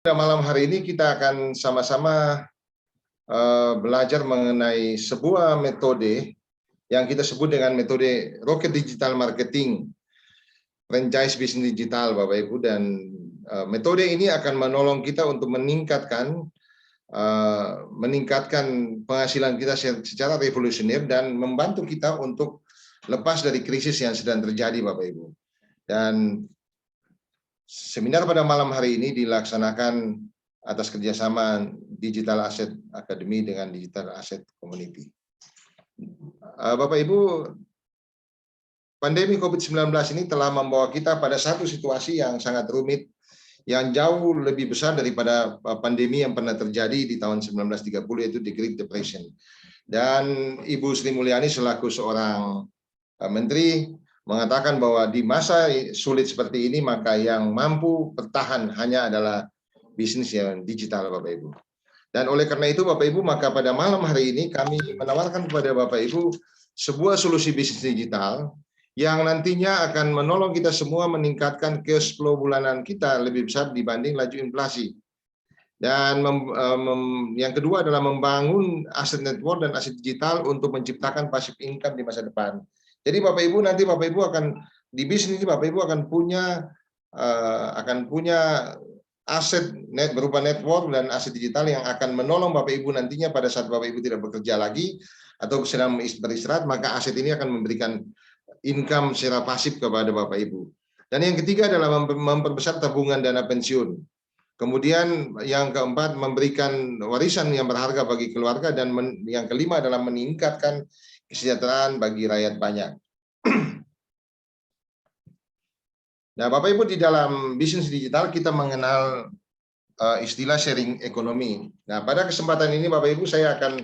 Pada malam hari ini kita akan sama-sama belajar mengenai sebuah metode yang kita sebut dengan metode Rocket Digital Marketing, franchise bisnis digital, Bapak Ibu. Dan metode ini akan menolong kita untuk meningkatkan penghasilan kita secara revolusioner dan membantu kita untuk lepas dari krisis yang sedang terjadi, Bapak Ibu. Dan seminar pada malam hari ini dilaksanakan atas kerjasama Digital Asset Academy dengan Digital Asset Community. Bapak Ibu, pandemi COVID-19 ini telah membawa kita pada satu situasi yang sangat rumit, yang jauh lebih besar daripada pandemi yang pernah terjadi di tahun 1930, yaitu the Great Depression. Dan Ibu Sri Mulyani selaku seorang menteri mengatakan bahwa di masa sulit seperti ini, maka yang mampu bertahan hanya adalah bisnis yang digital, Bapak Ibu. Dan oleh karena itu, Bapak Ibu, maka pada malam hari ini kami menawarkan kepada Bapak Ibu sebuah solusi bisnis digital yang nantinya akan menolong kita semua meningkatkan cash flow bulanan kita lebih besar dibanding laju inflasi. Dan yang kedua adalah membangun aset network dan aset digital untuk menciptakan passive income di masa depan. Jadi Bapak Ibu, nanti Bapak Ibu akan di bisnis ini, Bapak Ibu akan punya aset berupa network dan aset digital yang akan menolong Bapak Ibu nantinya pada saat Bapak Ibu tidak bekerja lagi atau sedang beristirahat, maka aset ini akan memberikan income secara pasif kepada Bapak Ibu. Dan yang ketiga adalah memperbesar tabungan dana pensiun. Kemudian yang keempat, memberikan warisan yang berharga bagi keluarga, dan yang kelima adalah meningkatkan kesejahteraan bagi rakyat banyak. Nah, Bapak Ibu, di dalam bisnis digital kita mengenal istilah sharing ekonomi. Nah, pada kesempatan ini Bapak Ibu, saya akan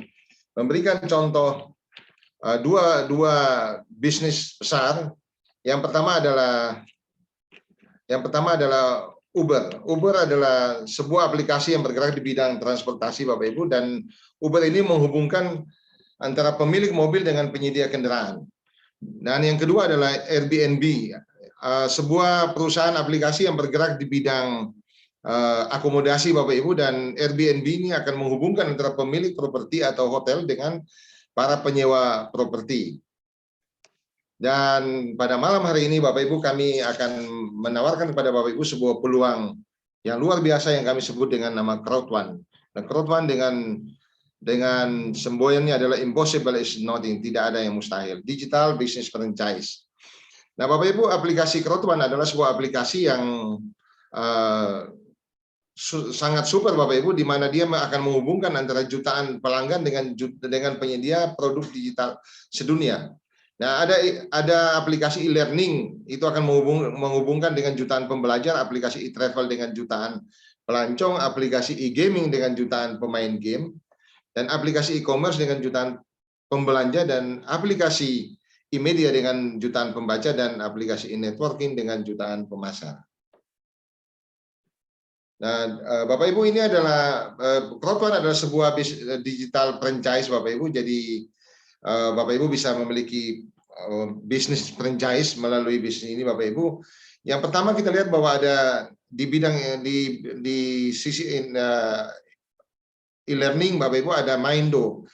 memberikan contoh dua bisnis besar. Yang pertama adalah Uber. Uber adalah sebuah aplikasi yang bergerak di bidang transportasi, Bapak Ibu, dan Uber ini menghubungkan antara pemilik mobil dengan penyedia kendaraan. Dan yang kedua adalah Airbnb, sebuah perusahaan aplikasi yang bergerak di bidang akomodasi, Bapak Ibu, dan Airbnb ini akan menghubungkan antara pemilik properti atau hotel dengan para penyewa properti. Dan pada malam hari ini Bapak Ibu, kami akan menawarkan kepada Bapak Ibu sebuah peluang yang luar biasa yang kami sebut dengan nama crowd1. Nah, crowd1 dengan semboyannya adalah impossible is nothing, tidak ada yang mustahil. Digital business franchise. Nah, Bapak Ibu, aplikasi crowd1 adalah sebuah aplikasi yang sangat super, Bapak Ibu, di mana dia akan menghubungkan antara jutaan pelanggan dengan penyedia produk digital sedunia. Nah, ada aplikasi e-learning, itu akan menghubungkan dengan jutaan pembelajar, aplikasi e-travel dengan jutaan pelancong, aplikasi e-gaming dengan jutaan pemain game, dan aplikasi e-commerce dengan jutaan pembelanja, dan aplikasi e-media dengan jutaan pembaca, dan aplikasi e-networking dengan jutaan pemasar. Nah, Bapak Ibu, ini adalah crowd1 adalah sebuah digital franchise, Bapak Ibu. Jadi Bapak Ibu bisa memiliki bisnis franchise melalui bisnis ini, Bapak Ibu. Yang pertama kita lihat bahwa ada di bidang di sisi e-learning, Bapak Ibu, ada Maindo.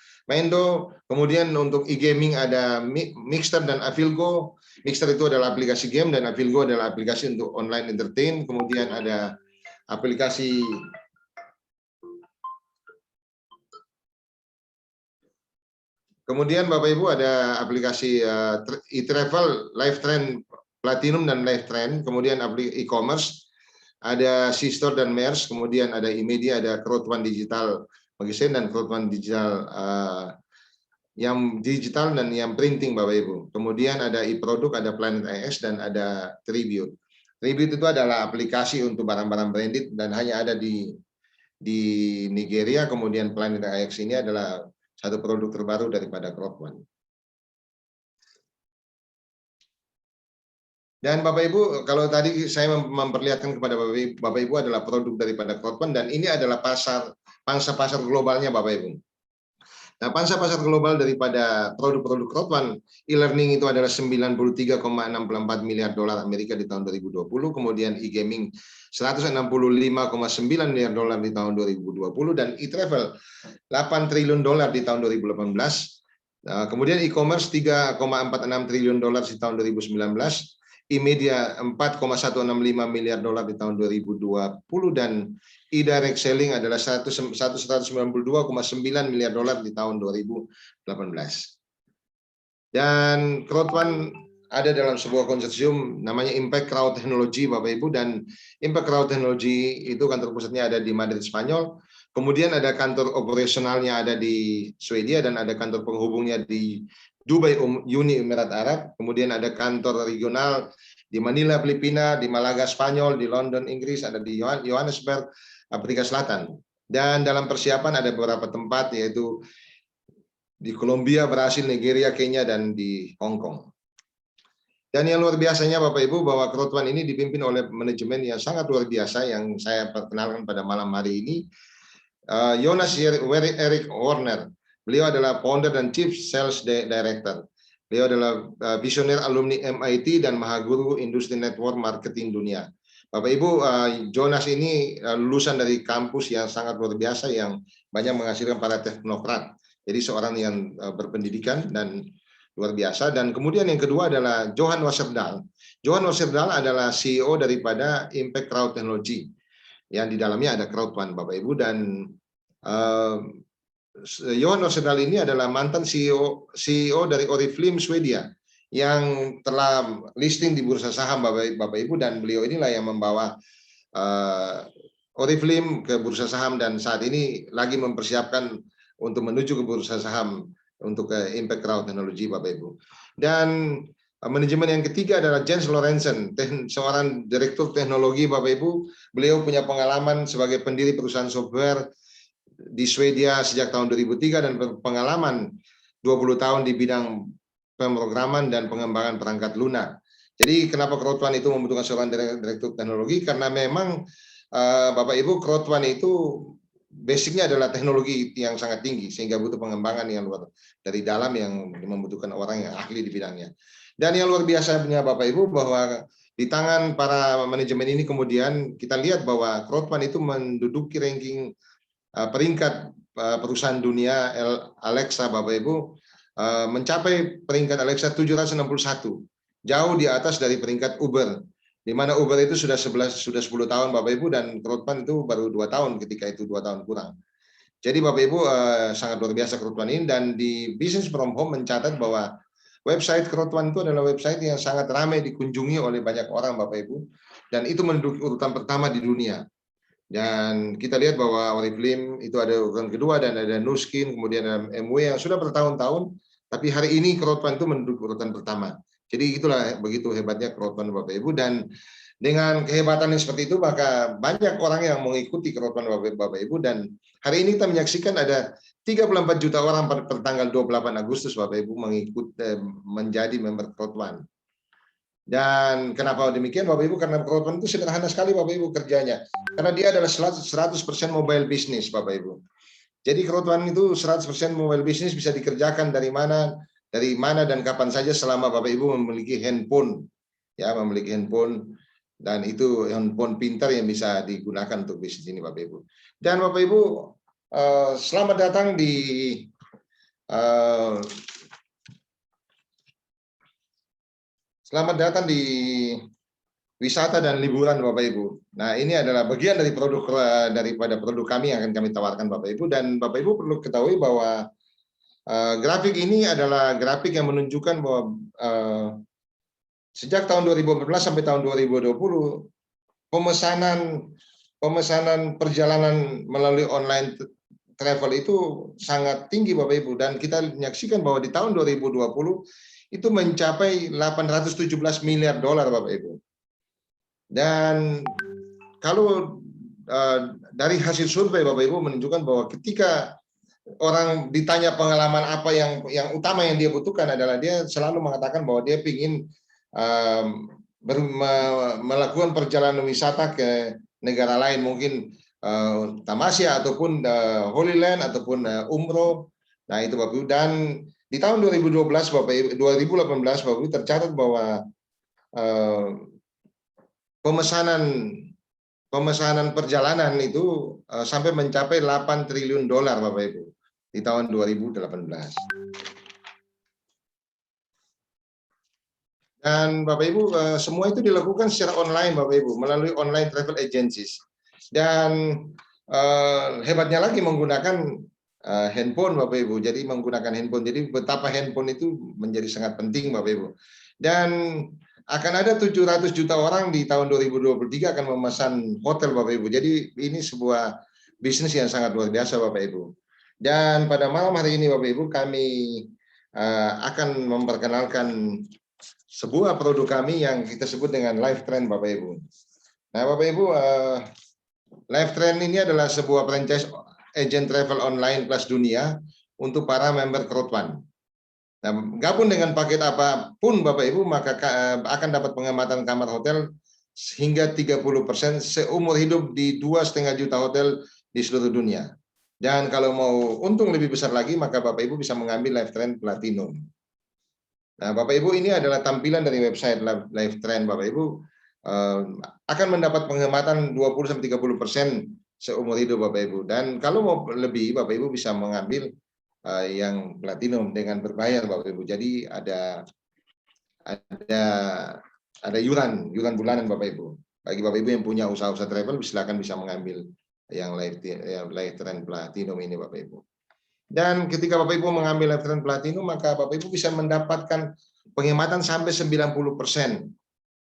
Kemudian untuk e-gaming ada Mixer dan Avilgo. Mixer itu adalah aplikasi game dan Avilgo adalah aplikasi untuk online entertain. Kemudian ada aplikasi Bapak Ibu, ada aplikasi e-travel, Live Trend Platinum dan Live Trend, kemudian e-commerce, ada C-Store dan MERS, kemudian ada e-media, ada crowd1 digital magazine dan crowd1 digital yang digital dan yang printing, Bapak Ibu. Kemudian ada e-produk, ada Planet IS, dan ada Tribute. Tribute itu adalah aplikasi untuk barang-barang branded dan hanya ada di Nigeria. Kemudian Planet IX ini adalah satu produk terbaru daripada crowd1. Dan Bapak Ibu, kalau tadi saya memperlihatkan kepada Bapak Ibu adalah produk daripada crowd1, dan ini adalah pangsa pasar globalnya, Bapak Ibu. Nah, pangsa pasar global daripada produk-produk crowdfund e-learning itu adalah 93,64 miliar dolar Amerika di tahun 2020, kemudian e-gaming 165,9 miliar dolar di tahun 2020, dan e-travel 8 triliun dolar di tahun 2018. Kemudian e-commerce 3,46 triliun dolar di tahun 2019, e-media 4,165 miliar dolar di tahun 2020, dan e-direct selling adalah 192,9 miliar dolar di tahun 2018. Dan crowdfund ada dalam sebuah konsorsium namanya Impact Crowd Technology, Bapak Ibu, dan Impact Crowd Technology itu kantor pusatnya ada di Madrid, Spanyol. Kemudian ada kantor operasionalnya ada di Swedia, dan ada kantor penghubungnya di Dubai, Uni Emirat Arab. Kemudian ada kantor regional di Manila, Filipina, di Malaga, Spanyol, di London, Inggris, ada di Johannesburg, Afrika Selatan. Dan dalam persiapan ada beberapa tempat, yaitu di Kolombia, Brasil, Nigeria, Kenya, dan di Hong Kong. Dan yang luar biasanya Bapak Ibu, bahwa crowdfund ini dipimpin oleh manajemen yang sangat luar biasa yang saya perkenalkan pada malam hari ini. Jonas Erik Warner, beliau adalah founder dan chief sales director. Beliau adalah visioner alumni MIT dan mahaguru industri network marketing dunia. Bapak Ibu, Jonas ini lulusan dari kampus yang sangat luar biasa yang banyak menghasilkan para teknokrat. Jadi seorang yang berpendidikan dan luar biasa. Dan kemudian yang kedua adalah Johan Wasserdahl. Johan Wasserdahl adalah CEO daripada Impact Crowd Technology, yang di dalamnya ada crowdfund, Bapak Ibu. Dan Johan Wasserdahl ini adalah mantan CEO dari Oriflame Swedia, yang telah listing di bursa saham, Bapak Ibu, dan beliau inilah yang membawa Oriflame ke bursa saham, dan saat ini lagi mempersiapkan untuk menuju ke bursa saham untuk Impact Crowd Technology, Bapak Ibu. Dan manajemen yang ketiga adalah Jens Lorentzen, seorang direktur teknologi, Bapak Ibu. Beliau punya pengalaman sebagai pendiri perusahaan software di Swedia sejak tahun 2003 dan pengalaman 20 tahun di bidang pemrograman dan pengembangan perangkat lunak. Jadi kenapa crowdfund itu membutuhkan seorang direktur teknologi? Karena memang Bapak Ibu, crowdfund itu basicnya adalah teknologi yang sangat tinggi, sehingga butuh pengembangan yang luar dari dalam yang membutuhkan orang yang ahli di bidangnya. Dan yang luar biasanya Bapak Ibu, bahwa di tangan para manajemen ini kemudian kita lihat bahwa crowdfund itu menduduki ranking peringkat perusahaan dunia Alexa, Bapak Ibu, mencapai peringkat Alexa 761, jauh di atas dari peringkat Uber, di mana Uber itu sudah 10 tahun, Bapak Ibu, dan crowdfund itu baru 2 tahun, ketika itu 2 tahun kurang. Jadi Bapak Ibu, sangat luar biasa crowdfund ini. Dan di Business from Home mencatat bahwa website crowdfund itu adalah website yang sangat ramai dikunjungi oleh banyak orang, Bapak Ibu, dan itu menduduki urutan pertama di dunia. Dan kita lihat bahwa Oriflame itu ada urutan kedua, dan ada Nuskin, kemudian ada MW yang sudah bertahun-tahun, tapi hari ini crowdfund itu menduduki urutan pertama. Jadi itulah begitu hebatnya crowdfund, Bapak Ibu. Dan dengan kehebatan yang seperti itu, maka banyak orang yang mengikuti crowdfund, Bapak Ibu. Dan hari ini kita menyaksikan ada 34 juta orang pada tanggal 28 Agustus, Bapak Ibu, mengikuti menjadi member crowdfund. Dan kenapa demikian, Bapak Ibu? Karena crowdfund itu sederhana sekali, Bapak Ibu, kerjanya. Karena dia adalah 100% mobile business, Bapak Ibu. Jadi crowdfund itu 100% mobile business, bisa dikerjakan dari mana dan kapan saja selama Bapak Ibu memiliki handphone. Ya, memiliki handphone, dan itu handphone pintar yang bisa digunakan untuk bisnis ini, Bapak Ibu. Dan Bapak Ibu, selamat datang di wisata dan liburan, Bapak Ibu. Nah, ini adalah bagian dari daripada produk kami yang akan kami tawarkan, Bapak Ibu. Dan Bapak Ibu perlu ketahui bahwa grafik ini adalah grafik yang menunjukkan bahwa sejak tahun 2014 sampai tahun 2020 pemesanan perjalanan melalui online travel itu sangat tinggi, Bapak Ibu. Dan kita menyaksikan bahwa di tahun 2020 itu mencapai 817 miliar dolar, Bapak Ibu. Dan kalau dari hasil survei, Bapak Ibu, menunjukkan bahwa ketika orang ditanya pengalaman apa yang utama yang dia butuhkan, adalah dia selalu mengatakan bahwa dia ingin melakukan perjalanan wisata ke negara lain, mungkin tamasya ataupun Holy Land ataupun umroh Nah, itu Bapak Ibu. Dan di tahun 2012 Bapak Ibu, 2018 Bapak Ibu tercatat bahwa pemesanan perjalanan itu sampai mencapai 8 triliun dolar Bapak Ibu di tahun 2018. Dan Bapak Ibu, semua itu dilakukan secara online Bapak Ibu, melalui online travel agencies. Dan hebatnya lagi menggunakan handphone Bapak Ibu. Jadi menggunakan handphone. Jadi betapa handphone itu menjadi sangat penting Bapak Ibu. Dan akan ada 700 juta orang di tahun 2023 akan memesan hotel Bapak Ibu. Jadi ini sebuah bisnis yang sangat luar biasa Bapak Ibu. Dan pada malam hari ini Bapak Ibu kami akan memperkenalkan sebuah produk kami yang kita sebut dengan Live Trend Bapak Ibu. Nah Bapak Ibu, Live Trend ini adalah sebuah franchise agent travel online kelas dunia untuk para member Crowd1. Nah, gabung dengan paket apapun Bapak Ibu maka akan dapat penghematan kamar hotel hingga 30% seumur hidup di 2,5 juta hotel di seluruh dunia. Dan kalau mau untung lebih besar lagi maka Bapak Ibu bisa mengambil Live Trend Platinum. Nah, Bapak Ibu ini adalah tampilan dari website Live Trend Bapak Ibu akan mendapat penghematan 20-30% seumur hidup Bapak Ibu. Dan kalau mau lebih Bapak Ibu bisa mengambil yang platinum dengan berbayar Bapak Ibu. Jadi ada yuran bulanan Bapak Ibu. Bagi Bapak Ibu yang punya usaha-usaha travel silakan bisa mengambil yang Live Trend Platinum ini Bapak Ibu. Dan ketika Bapak Ibu mengambil Live Trend Platinum, maka Bapak Ibu bisa mendapatkan penghematan sampai 90%.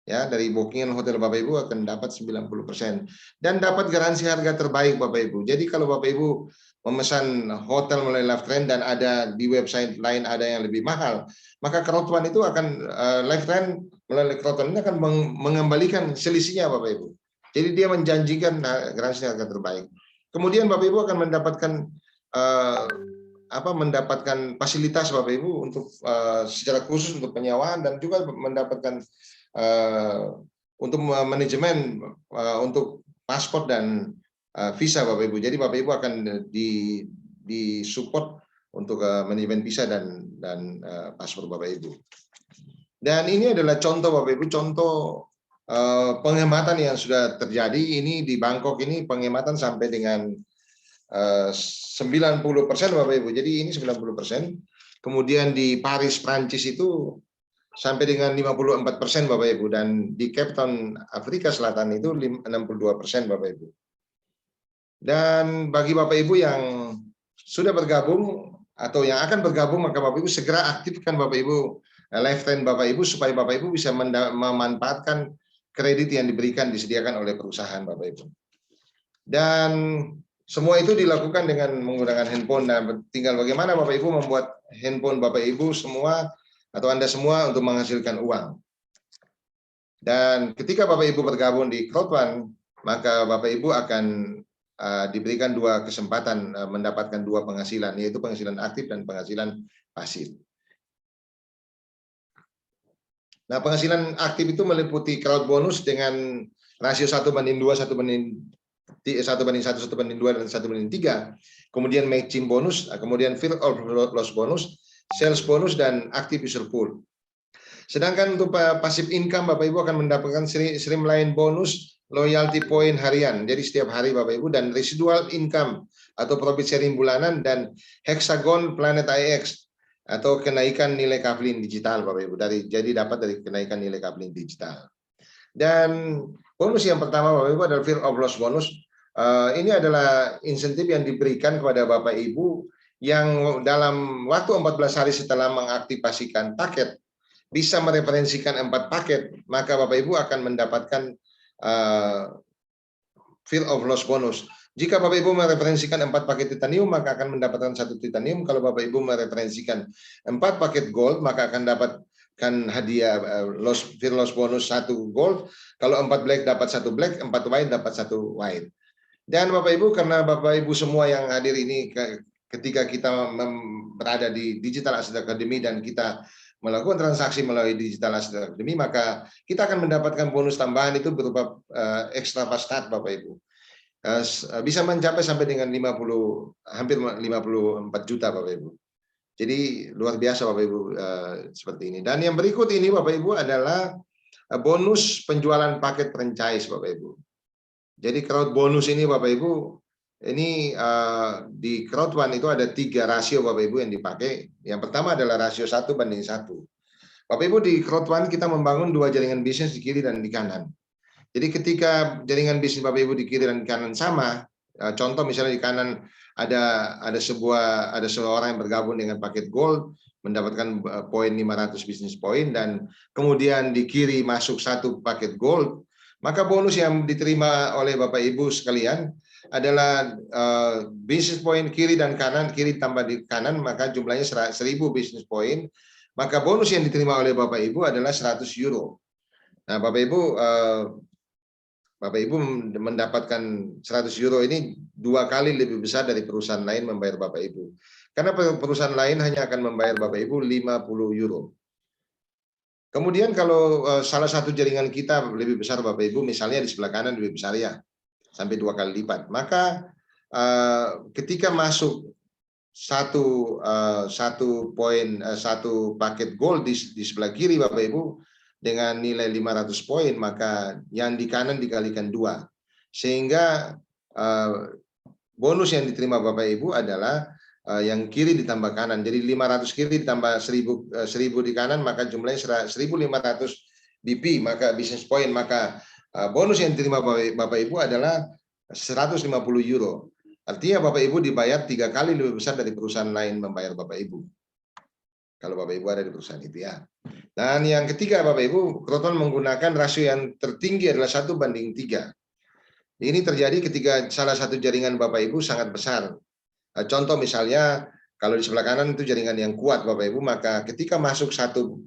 Ya, dari bookingan hotel Bapak Ibu akan dapat 90%. Dan dapat garansi harga terbaik Bapak Ibu. Jadi kalau Bapak Ibu memesan hotel melalui Live Trend dan ada di website lain ada yang lebih mahal, maka Crowd1 itu akan Live Trend melalui Crowd1 ini akan mengembalikan selisihnya Bapak Ibu. Jadi dia menjanjikan garansi harga terbaik. Kemudian Bapak Ibu akan mendapatkan mendapatkan fasilitas Bapak Ibu untuk secara khusus untuk penyewaan dan juga mendapatkan untuk manajemen untuk paspor dan visa Bapak Ibu. Jadi Bapak Ibu akan disupport untuk manajemen visa dan paspor Bapak Ibu. Dan ini adalah contoh Bapak Ibu, contoh penghematan yang sudah terjadi. Ini di Bangkok ini penghematan sampai dengan 90% Bapak Ibu. Jadi ini 90%. Kemudian di Paris Prancis itu sampai dengan 54% Bapak Ibu, dan di Cape Town Afrika Selatan itu 62% Bapak Ibu. Dan bagi Bapak Ibu yang sudah bergabung atau yang akan bergabung maka Bapak Ibu segera aktifkan Bapak Ibu Live Trend Bapak Ibu supaya Bapak Ibu bisa memanfaatkan kredit yang diberikan disediakan oleh perusahaan Bapak Ibu. Dan semua itu dilakukan dengan menggunakan handphone. Nah, tinggal bagaimana Bapak Ibu membuat handphone Bapak Ibu semua atau Anda semua untuk menghasilkan uang. Dan ketika Bapak Ibu bergabung di Crowd1, maka Bapak Ibu akan diberikan dua kesempatan mendapatkan dua penghasilan, yaitu penghasilan aktif dan penghasilan pasif. Nah, penghasilan aktif itu meliputi crowd bonus dengan rasio 1:2, 1:1, 1:2, dan 1:3. Kemudian matching bonus, kemudian fear of loss bonus, sales bonus, dan active user pool. Sedangkan untuk passive income, Bapak Ibu akan mendapatkan streamline bonus, loyalty point harian, jadi setiap hari Bapak Ibu, dan residual income atau profit sharing bulanan, dan hexagon planet IX atau kenaikan nilai kaflin digital Bapak Ibu, jadi dapat dari kenaikan nilai kaflin digital. Dan bonus yang pertama Bapak Ibu adalah fear of loss bonus. Ini adalah insentif yang diberikan kepada Bapak Ibu yang dalam waktu 14 hari setelah mengaktifasikan paket bisa mereferensikan 4 paket, maka Bapak Ibu akan mendapatkan fear of loss bonus. Jika Bapak Ibu mereferensikan 4 paket titanium, maka akan mendapatkan 1 titanium. Kalau Bapak Ibu mereferensikan 4 paket gold, maka akan dapatkan hadiah fear loss bonus 1 gold. Kalau 4 black dapat 1 black, 4 white dapat 1 white. Dan Bapak Ibu, karena Bapak Ibu semua yang hadir ini ketika kita berada di Digital Asset Academy dan kita melakukan transaksi melalui Digital Asset Academy, maka kita akan mendapatkan bonus tambahan itu berupa extra fast start Bapak Ibu. Bisa mencapai sampai dengan hampir 54 juta Bapak Ibu. Jadi luar biasa Bapak Ibu seperti ini. Dan yang berikut ini Bapak Ibu adalah bonus penjualan paket franchise Bapak Ibu. Jadi crowd bonus ini Bapak Ibu, ini di crowd one itu ada 3 rasio Bapak Ibu yang dipakai. Yang pertama adalah rasio 1:1. Bapak Ibu, di crowd one kita membangun 2 jaringan bisnis di kiri dan di kanan. Jadi ketika jaringan bisnis Bapak Ibu di kiri dan di kanan sama, contoh misalnya di kanan ada seorang yang bergabung dengan paket gold mendapatkan poin 500 bisnis point, dan kemudian di kiri masuk 1 paket gold, maka bonus yang diterima oleh Bapak Ibu sekalian adalah bisnis point kiri dan kanan, kiri tambah di kanan, maka jumlahnya 1000 bisnis point, maka bonus yang diterima oleh Bapak Ibu adalah 100 euro. Nah Bapak Ibu mendapatkan 100 euro ini 2 kali lebih besar dari perusahaan lain membayar Bapak Ibu. Karena perusahaan lain hanya akan membayar Bapak Ibu 50 euro. Kemudian kalau salah satu jaringan kita lebih besar Bapak Ibu, misalnya di sebelah kanan lebih besar ya, sampai 2 kali lipat. Maka ketika masuk satu paket gold di sebelah kiri Bapak Ibu, dengan nilai 500 poin, maka yang di kanan dikalikan 2. Sehingga bonus yang diterima Bapak Ibu adalah yang kiri ditambah kanan. Jadi 500 kiri ditambah 1000 di kanan, maka jumlahnya 1500 BP, maka business point, maka bonus yang diterima Bapak Ibu adalah 150 euro. Artinya Bapak Ibu dibayar 3 kali lebih besar dari perusahaan lain membayar Bapak Ibu. Kalau Bapak Ibu ada di perusahaan itu ya. Dan yang ketiga Bapak Ibu, Kroton menggunakan rasio yang tertinggi adalah 1:3. Ini terjadi ketika salah satu jaringan Bapak Ibu sangat besar. Contoh misalnya kalau di sebelah kanan itu jaringan yang kuat Bapak Ibu, maka ketika masuk satu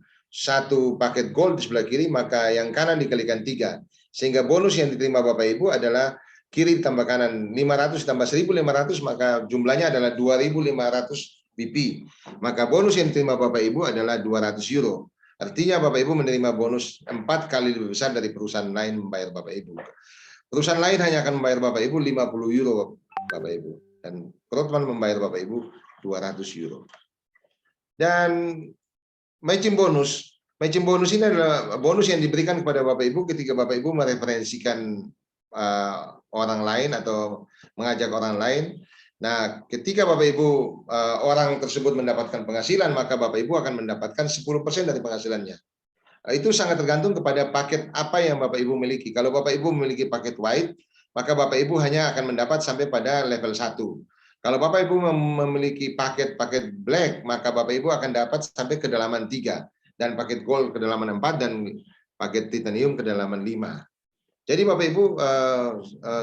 paket gold di sebelah kiri, maka yang kanan dikalikan 3. Sehingga bonus yang diterima Bapak Ibu adalah kiri tambah kanan 500 tambah 1500, maka jumlahnya adalah 2500 BP. Maka bonus yang diterima Bapak Ibu adalah 200 euro. Artinya Bapak Ibu menerima bonus 4 kali lebih besar dari perusahaan lain membayar Bapak Ibu. Perusahaan lain hanya akan membayar Bapak Ibu 50 euro Bapak Ibu. Dan Kroton membayar Bapak Ibu 200 euro. Dan matching bonus ini adalah bonus yang diberikan kepada Bapak Ibu ketika Bapak Ibu mereferensikan orang lain atau mengajak orang lain. Nah, ketika Bapak Ibu orang tersebut mendapatkan penghasilan, maka Bapak Ibu akan mendapatkan 10% dari penghasilannya. Itu sangat tergantung kepada paket apa yang Bapak Ibu miliki. Kalau Bapak Ibu memiliki paket white, maka Bapak Ibu hanya akan mendapat sampai pada level 1. Kalau Bapak Ibu memiliki paket black, maka Bapak Ibu akan dapat sampai kedalaman 3, dan paket gold kedalaman 4, dan paket titanium kedalaman 5. Jadi Bapak Ibu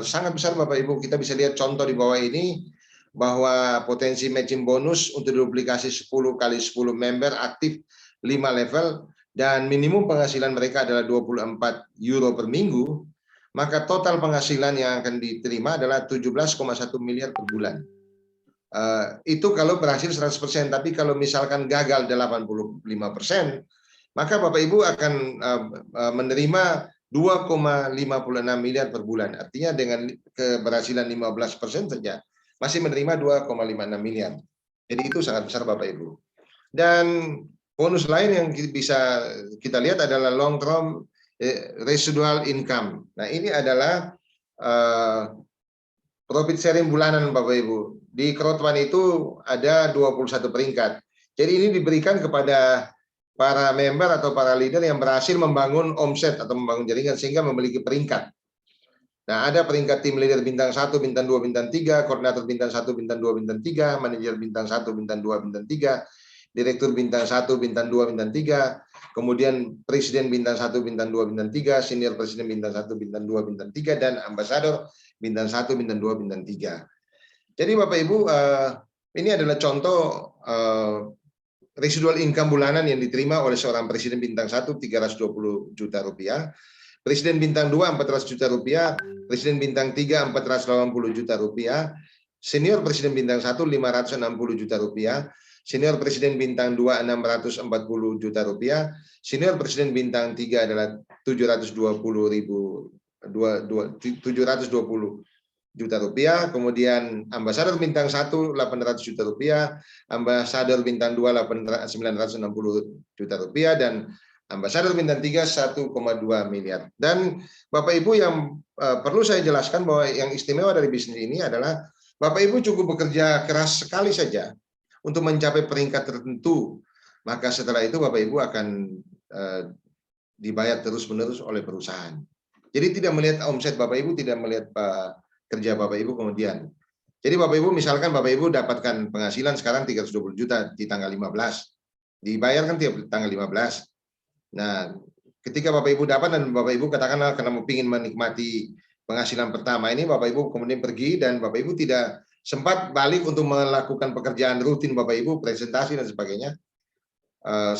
sangat besar Bapak Ibu. Kita bisa lihat contoh di bawah ini bahwa potensi matching bonus untuk duplikasi 10 kali 10 member aktif 5 level, dan minimum penghasilan mereka adalah 24 euro per minggu, maka total penghasilan yang akan diterima adalah 17,1 miliar per bulan. Itu kalau berhasil 100%, tapi kalau misalkan gagal 85%, maka Bapak Ibu akan menerima 2,56 miliar per bulan. Artinya dengan keberhasilan 15% saja masih menerima 2,56 miliar. Jadi itu sangat besar Bapak Ibu. Dan bonus lain yang bisa kita lihat adalah long term residual income. Nah, ini adalah profit sharing bulanan Bapak Ibu. Di Kroton itu ada 21 peringkat. Jadi ini diberikan kepada para member atau para leader yang berhasil membangun omset atau membangun jaringan sehingga memiliki peringkat. Nah, ada peringkat tim leader bintang 1, bintang 2, bintang 3, koordinator bintang 1, bintang 2, bintang 3, manajer bintang 1, bintang 2, bintang 3, direktur bintang 1, bintang 2, bintang 3, kemudian presiden bintang 1, bintang 2, bintang 3, senior presiden bintang 1, bintang 2, bintang 3, dan ambasador bintang 1, bintang 2, bintang 3. Jadi Bapak Ibu, ini adalah contoh residual income bulanan yang diterima oleh seorang presiden bintang 1, 320 juta rupiah, presiden bintang 2, 400 juta rupiah, presiden bintang 3, 480 juta rupiah, senior presiden bintang 1, 560 juta rupiah, senior presiden bintang 2, 640 juta rupiah, senior presiden bintang 3 adalah 720 juta rupiah, kemudian ambasador bintang 1 800 juta rupiah, ambasador bintang 2 960 juta rupiah, dan ambasador bintang 3 1,2 miliar. Dan Bapak Ibu yang perlu saya jelaskan bahwa yang istimewa dari bisnis ini adalah Bapak Ibu cukup bekerja keras sekali saja untuk mencapai peringkat tertentu, maka setelah itu Bapak Ibu akan dibayar terus-menerus oleh perusahaan. Jadi tidak melihat omset Bapak Ibu, tidak melihat kerja Bapak Ibu kemudian. Jadi Bapak Ibu misalkan Bapak Ibu dapatkan penghasilan sekarang 320 juta di tanggal 15. Dibayarkan tiap tanggal 15. Nah, ketika Bapak Ibu dapat dan Bapak Ibu katakanlah karena mau ingin menikmati penghasilan pertama ini, Bapak Ibu kemudian pergi dan Bapak Ibu tidak sempat balik untuk melakukan pekerjaan rutin Bapak Ibu, presentasi dan sebagainya.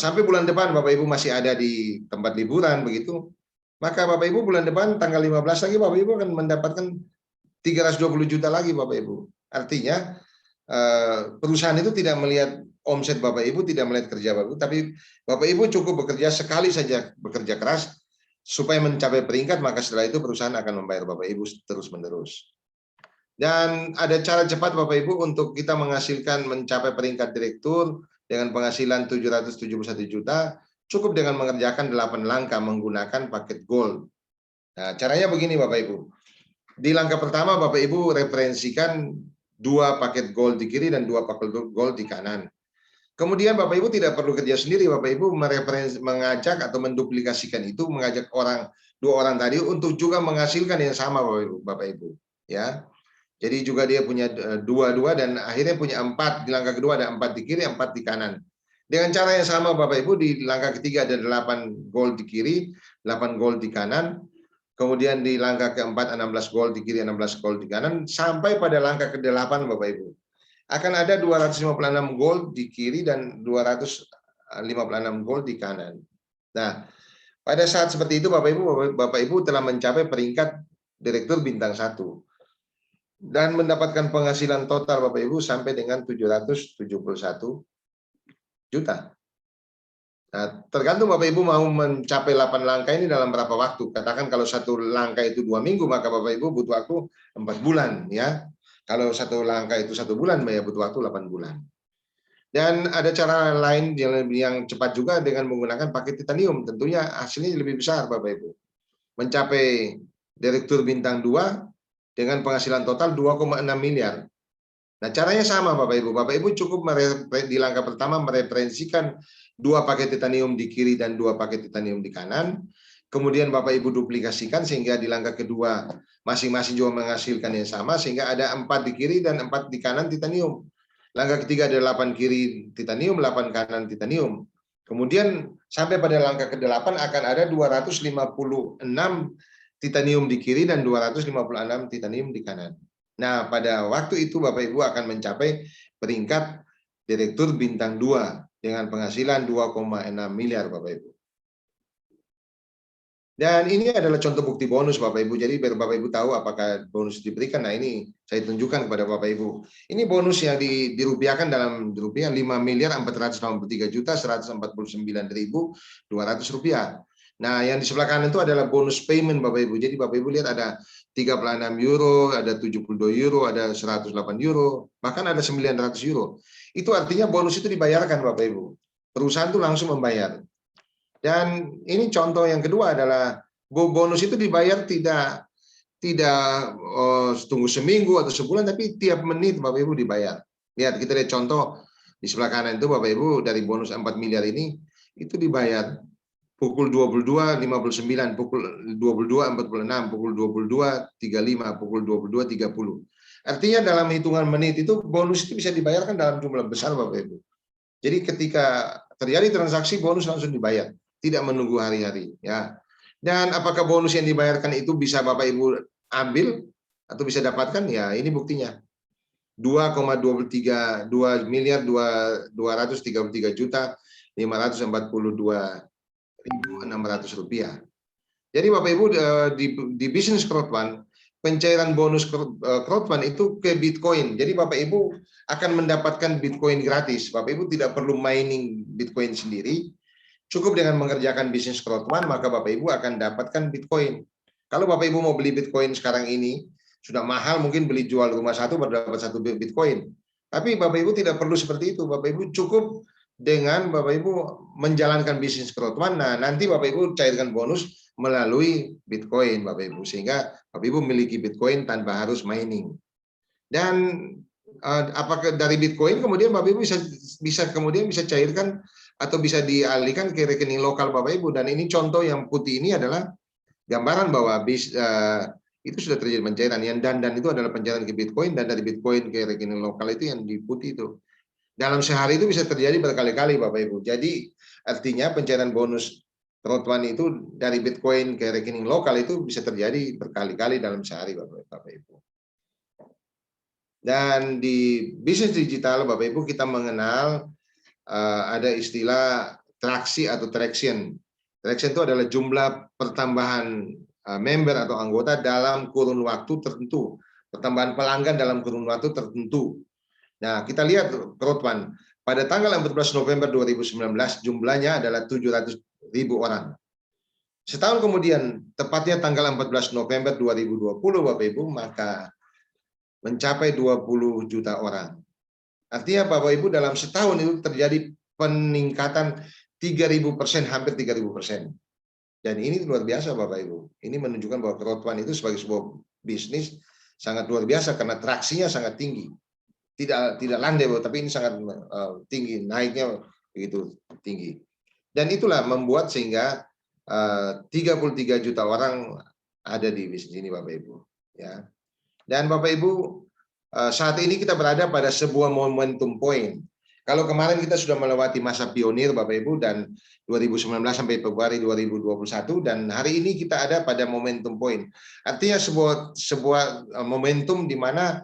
Sampai bulan depan Bapak Ibu masih ada di tempat liburan begitu, maka Bapak Ibu bulan depan tanggal 15 lagi Bapak Ibu akan mendapatkan 320 juta lagi Bapak Ibu. Artinya perusahaan itu tidak melihat omset Bapak Ibu, tidak melihat kerja Bapak Ibu, tapi Bapak Ibu cukup bekerja sekali saja, bekerja keras supaya mencapai peringkat, maka setelah itu perusahaan akan membayar Bapak Ibu terus-menerus. Dan ada cara cepat Bapak Ibu untuk kita menghasilkan mencapai peringkat direktur dengan penghasilan 771 juta, cukup dengan mengerjakan 8 langkah menggunakan paket gold. Nah, caranya begini Bapak Ibu. Di langkah pertama Bapak Ibu referensikan 2 paket gold di kiri dan 2 paket gold di kanan. Kemudian Bapak Ibu tidak perlu kerja sendiri, Bapak Ibu mengajak atau menduplikasikan itu, mengajak 2 orang tadi untuk juga menghasilkan yang sama Bapak Ibu. Ya. Jadi juga dia punya 2 dan akhirnya punya 4. Di langkah kedua ada 4 di kiri, 4 di kanan. Dengan cara yang sama Bapak Ibu, di langkah ketiga ada 8 gold di kiri, 8 gold di kanan. Kemudian di langkah keempat 16 gold di kiri, 16 gold di kanan. Sampai pada langkah ke-8 Bapak Ibu. Akan ada 256 gold di kiri dan 256 gold di kanan. Nah, pada saat seperti itu Bapak Ibu telah mencapai peringkat direktur bintang 1. Dan mendapatkan penghasilan total Bapak Ibu sampai dengan 771 juta. Nah, tergantung Bapak Ibu mau mencapai 8 langkah ini dalam berapa waktu. Katakan kalau 1 langkah itu 2 minggu, maka Bapak Ibu butuh waktu 4 bulan. Ya. Kalau 1 langkah itu 1 bulan, ya butuh waktu 8 bulan. Dan ada cara lain yang cepat juga dengan menggunakan paket titanium. Tentunya hasilnya lebih besar Bapak Ibu. Mencapai direktur bintang 2 dengan penghasilan total 2,6 miliar. Nah, caranya sama Bapak Ibu. Bapak Ibu cukup di langkah pertama mereferensikan 2 paket titanium di kiri dan 2 paket titanium di kanan. Kemudian Bapak Ibu duplikasikan sehingga di langkah kedua masing-masing juga menghasilkan yang sama sehingga ada 4 di kiri dan 4 di kanan titanium. Langkah ketiga ada 8 kiri titanium, 8 kanan titanium. Kemudian sampai pada langkah ke-8 akan ada 256 titanium di kiri dan 256 titanium di kanan. Nah, pada waktu itu Bapak Ibu akan mencapai peringkat direktur bintang 2 dengan penghasilan 2,6 miliar Bapak Ibu. Dan ini adalah contoh bukti bonus Bapak Ibu. Jadi biar Bapak Ibu tahu apakah bonus diberikan. Nah, ini saya tunjukkan kepada Bapak Ibu. Ini bonus yang dirupiahkan dalam rupiah 5.483.149.200 rupiah. Nah, yang di sebelah kanan itu adalah bonus payment Bapak Ibu. Jadi Bapak Ibu lihat ada 36 euro, ada 72 euro, ada 108 euro, bahkan ada 900 euro. Itu artinya bonus itu dibayarkan Bapak Ibu. Perusahaan itu langsung membayar. Dan ini contoh yang kedua adalah bonus itu dibayar tidak tunggu seminggu atau sebulan, tapi tiap menit Bapak Ibu dibayar. Lihat, kita lihat contoh di sebelah kanan itu Bapak Ibu dari bonus 4 miliar ini itu dibayar pukul 22.59, pukul 22.46, pukul 22.35, pukul 22.30. Artinya dalam hitungan menit itu bonus itu bisa dibayarkan dalam jumlah besar Bapak Ibu. Jadi ketika terjadi transaksi bonus langsung dibayar, tidak menunggu hari-hari ya. Dan apakah bonus yang dibayarkan itu bisa Bapak Ibu ambil atau bisa dapatkan? Ya, ini buktinya. 2,23 miliar 233 juta 542.600 rupiah. Jadi Bapak Ibu di bisnis crowdfund, pencairan bonus crowdfund itu ke Bitcoin. Jadi Bapak Ibu akan mendapatkan Bitcoin gratis. Bapak Ibu tidak perlu mining Bitcoin sendiri. Cukup dengan mengerjakan bisnis crowdfund, maka Bapak Ibu akan dapatkan Bitcoin. Kalau Bapak Ibu mau beli Bitcoin sekarang ini, sudah mahal, mungkin beli jual rumah satu baru dapat 1 Bitcoin. Tapi Bapak Ibu tidak perlu seperti itu. Bapak Ibu cukup dengan Bapak Ibu menjalankan bisnis crowdfund. Nah, nanti Bapak Ibu cairkan bonus melalui Bitcoin Bapak Ibu, sehingga Bapak Ibu memiliki Bitcoin tanpa harus mining. Dan apakah dari Bitcoin kemudian Bapak Ibu bisa cairkan atau bisa dialihkan ke rekening lokal Bapak Ibu. Dan ini contoh yang putih ini adalah gambaran bahwa itu sudah terjadi pencairan. Yang dan itu adalah pencairan ke Bitcoin, dan dari Bitcoin ke rekening lokal itu yang di putih itu. Dalam sehari itu bisa terjadi berkali-kali Bapak Ibu. Jadi artinya pencairan bonus crowdfund itu dari Bitcoin ke rekening lokal itu bisa terjadi berkali-kali dalam sehari Bapak Ibu. Dan di bisnis digital Bapak Ibu kita mengenal ada istilah traksi atau traction. Traction itu adalah jumlah pertambahan member atau anggota dalam kurun waktu tertentu. Pertambahan pelanggan dalam kurun waktu tertentu. Nah, kita lihat crowdfund pada tanggal 14 November 2019 jumlahnya adalah 700.000 orang. Setahun kemudian, tepatnya tanggal 14 November 2020 Bapak Ibu, maka mencapai 20 juta orang. Artinya Bapak Ibu dalam setahun itu terjadi peningkatan 3.000%, hampir 3.000%. Dan ini luar biasa Bapak Ibu. Ini menunjukkan bahwa crowdfund itu sebagai sebuah bisnis sangat luar biasa karena traksinya sangat tinggi. Tidak landai, tapi ini sangat tinggi, naiknya begitu tinggi. Dan itulah membuat sehingga 33 juta orang ada di bisnis ini Bapak Ibu. Ya. Dan Bapak Ibu, saat ini kita berada pada sebuah momentum point. Kalau kemarin kita sudah melewati masa pionir Bapak Ibu, dan 2019 sampai Februari 2021, dan hari ini kita ada pada momentum point. Artinya sebuah momentum di mana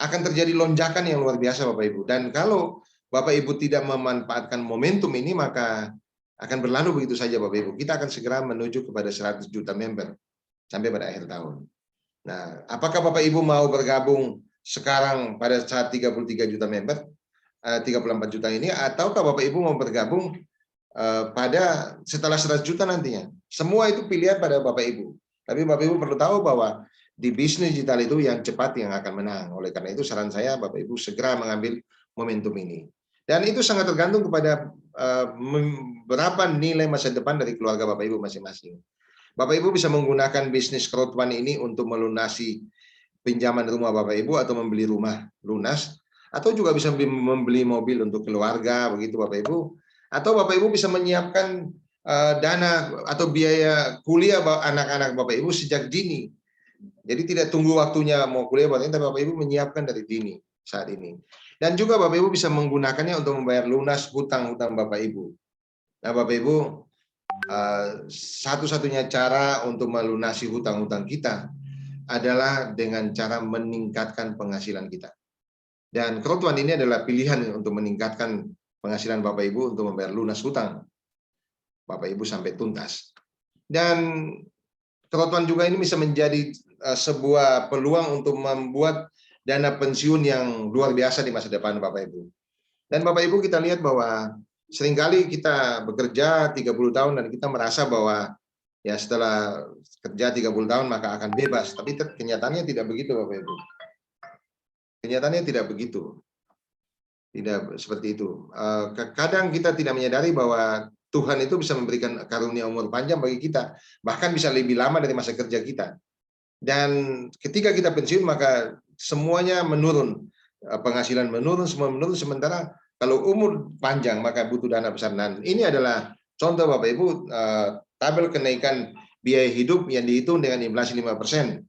akan terjadi lonjakan yang luar biasa Bapak Ibu. Dan kalau Bapak Ibu tidak memanfaatkan momentum ini, maka akan berlalu begitu saja Bapak Ibu. Kita akan segera menuju kepada 100 juta member sampai pada akhir tahun. Nah, apakah Bapak Ibu mau bergabung sekarang pada saat 33 juta member, 34 juta ini, ataukah Bapak Ibu mau bergabung pada setelah 100 juta nantinya? Semua itu pilihan pada Bapak Ibu. Tapi Bapak Ibu perlu tahu bahwa di bisnis digital itu yang cepat yang akan menang. Oleh karena itu saran saya Bapak Ibu segera mengambil momentum ini. Dan itu sangat tergantung kepada berapa nilai masa depan dari keluarga Bapak Ibu masing-masing. Bapak Ibu bisa menggunakan bisnis crowdfund ini untuk melunasi pinjaman rumah Bapak Ibu atau membeli rumah lunas, atau juga bisa membeli mobil untuk keluarga begitu Bapak Ibu, atau Bapak Ibu bisa menyiapkan dana atau biaya kuliah anak-anak Bapak Ibu sejak dini. Jadi tidak tunggu waktunya mau kuliah, tapi Bapak Ibu menyiapkan dari dini saat ini. Dan juga Bapak Ibu bisa menggunakannya untuk membayar lunas hutang-hutang Bapak Ibu. Nah Bapak Ibu, satu-satunya cara untuk melunasi hutang-hutang kita adalah dengan cara meningkatkan penghasilan kita. Dan crowdfund ini adalah pilihan untuk meningkatkan penghasilan Bapak Ibu untuk membayar lunas hutang Bapak Ibu sampai tuntas. Dan crowdfund juga ini bisa menjadi sebuah peluang untuk membuat dana pensiun yang luar biasa di masa depan Bapak Ibu. Dan Bapak Ibu kita lihat bahwa seringkali kita bekerja 30 tahun dan kita merasa bahwa ya setelah kerja 30 tahun maka akan bebas. Tapi kenyataannya tidak begitu Bapak Ibu. Kenyataannya tidak begitu. Tidak seperti itu. Kadang kita tidak menyadari bahwa Tuhan itu bisa memberikan karunia umur panjang bagi kita. Bahkan bisa lebih lama dari masa kerja kita. Dan ketika kita pensiun maka semuanya menurun, penghasilan menurun, semua menurun. Sementara kalau umur panjang maka butuh dana besar. Dan ini adalah contoh Bapak Ibu, tabel kenaikan biaya hidup yang dihitung dengan inflasi 5%.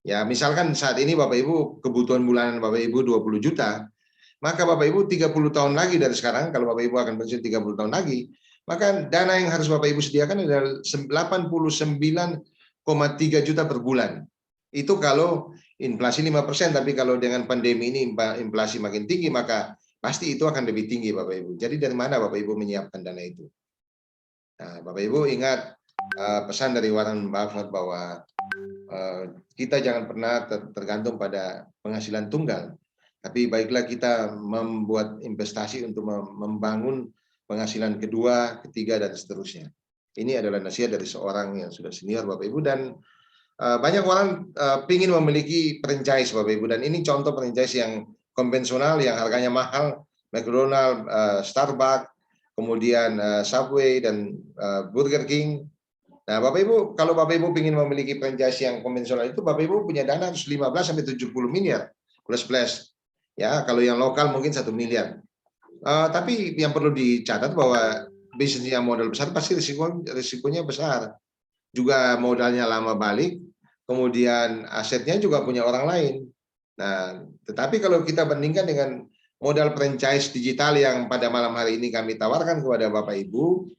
Ya, misalkan saat ini Bapak Ibu kebutuhan bulanan Bapak Ibu 20 juta, maka Bapak Ibu 30 tahun lagi dari sekarang, kalau Bapak Ibu akan pensiun 30 tahun lagi, maka dana yang harus Bapak Ibu sediakan adalah 89,3 juta per bulan. Itu kalau inflasi 5%, tapi kalau dengan pandemi ini inflasi makin tinggi, maka pasti itu akan lebih tinggi Bapak Ibu. Jadi dari mana Bapak Ibu menyiapkan dana itu? Nah, Bapak Ibu ingat pesan dari Warren Buffett bahwa kita jangan pernah tergantung pada penghasilan tunggal, tapi baiklah kita membuat investasi untuk membangun penghasilan kedua, ketiga, dan seterusnya. Ini adalah nasihat dari seorang yang sudah senior Bapak Ibu. Dan banyak orang pingin memiliki franchise Bapak Ibu, dan ini contoh franchise yang konvensional yang harganya mahal, McDonald, Starbucks, kemudian Subway dan Burger King. Nah, Bapak Ibu, kalau Bapak Ibu ingin memiliki franchise yang konvensional itu, Bapak Ibu punya dana harus 15 sampai 70 miliar plus plus. Ya, kalau yang lokal mungkin 1 miliar. Tapi yang perlu dicatat bahwa bisnis yang modal besar pasti risikonya besar. Juga modalnya lama balik, kemudian asetnya juga punya orang lain. Nah, tetapi kalau kita bandingkan dengan modal franchise digital yang pada malam hari ini kami tawarkan kepada Bapak Ibu,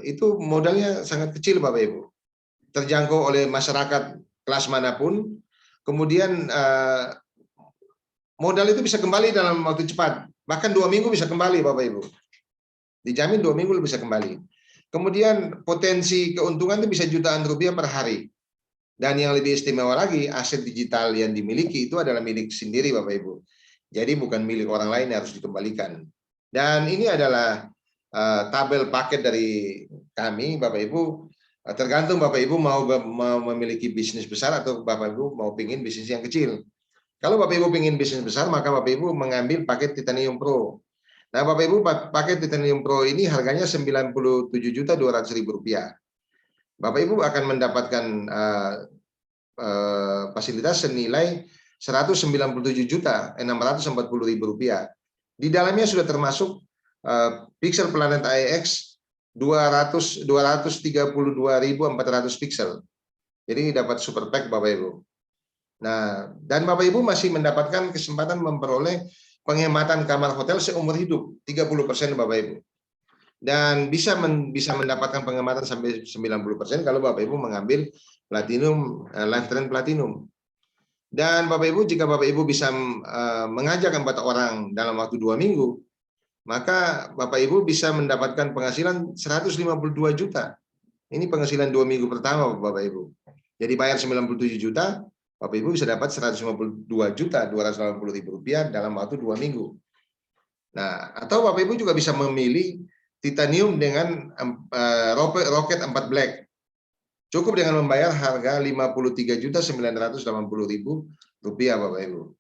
itu modalnya sangat kecil Bapak Ibu. Terjangkau oleh masyarakat kelas manapun, kemudian modal itu bisa kembali dalam waktu cepat. Bahkan 2 minggu bisa kembali Bapak Ibu. Dijamin 2 minggu bisa kembali. Kemudian potensi keuntungan itu bisa jutaan rupiah per hari. Dan yang lebih istimewa lagi, aset digital yang dimiliki itu adalah milik sendiri Bapak Ibu. Jadi bukan milik orang lain yang harus dikembalikan. Dan ini adalah tabel paket dari kami Bapak Ibu. Tergantung Bapak Ibu mau memiliki bisnis besar atau Bapak Ibu mau pingin bisnis yang kecil. Kalau Bapak Ibu pingin bisnis besar, maka Bapak Ibu mengambil paket Titanium Pro. Nah, Bapak Ibu, paket Titanium Pro ini harganya Rp97.200.000. Bapak Ibu akan mendapatkan fasilitas senilai Rp197.640.000. Di dalamnya sudah termasuk Pixel Planet IX 232.400 pixel. Jadi dapat super pack Bapak Ibu. Nah, dan Bapak Ibu masih mendapatkan kesempatan memperoleh penghematan kamar hotel seumur hidup 30% Bapak Ibu. Dan bisa mendapatkan penghematan sampai 90% kalau Bapak Ibu mengambil Platinum, Lifetime Platinum. Dan Bapak Ibu, jika Bapak Ibu bisa mengajak 4 orang dalam waktu 2 minggu, maka Bapak Ibu bisa mendapatkan penghasilan 152 juta. Ini penghasilan 2 minggu pertama Bapak Ibu. Jadi bayar 97 juta, Bapak Ibu bisa dapat Rp152.280.000 dalam waktu 2 minggu. Nah, atau Bapak Ibu juga bisa memilih Titanium dengan roket 4 black. Cukup dengan membayar harga Rp53.980.000 Bapak Ibu.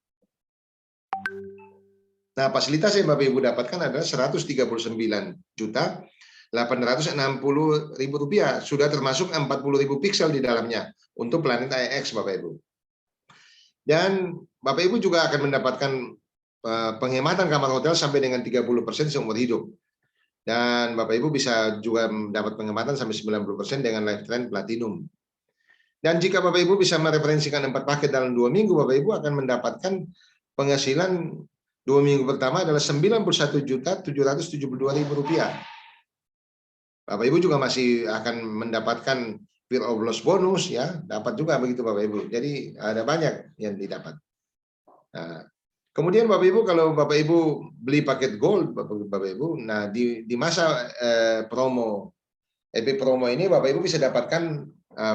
Nah, fasilitas yang Bapak Ibu dapatkan adalah Rp139.860.000. Sudah termasuk 40.000 pixel di dalamnya untuk Planet IX Bapak Ibu. Dan Bapak Ibu juga akan mendapatkan penghematan kamar hotel sampai dengan 30% seumur hidup. Dan Bapak Ibu bisa juga mendapat penghematan sampai 90% dengan Lifetime Platinum. Dan jika Bapak Ibu bisa mereferensikan 4 paket dalam 2 minggu, Bapak Ibu akan mendapatkan penghasilan 2 minggu pertama adalah Rp91.772.000. Bapak Ibu juga masih akan mendapatkan fear of loss bonus, ya, dapat juga begitu Bapak Ibu. Jadi ada banyak yang didapat. Nah, kemudian Bapak Ibu, kalau Bapak Ibu beli paket gold Bapak Ibu, nah di masa promo EP promo ini Bapak Ibu bisa dapatkan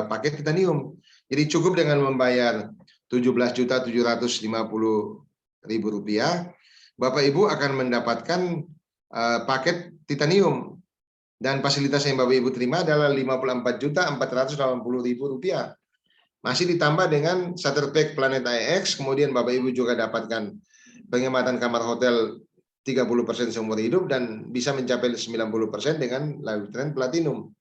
paket Titanium. Jadi cukup dengan membayar Rp17.750.000, Bapak Ibu akan mendapatkan paket Titanium. Dan fasilitas yang Bapak Ibu terima adalah Rp54.480.000. Masih ditambah dengan starter pack Planet IX, kemudian Bapak Ibu juga dapatkan penghematan kamar hotel 30% seumur hidup dan bisa mencapai 90% dengan Lifetime Platinum.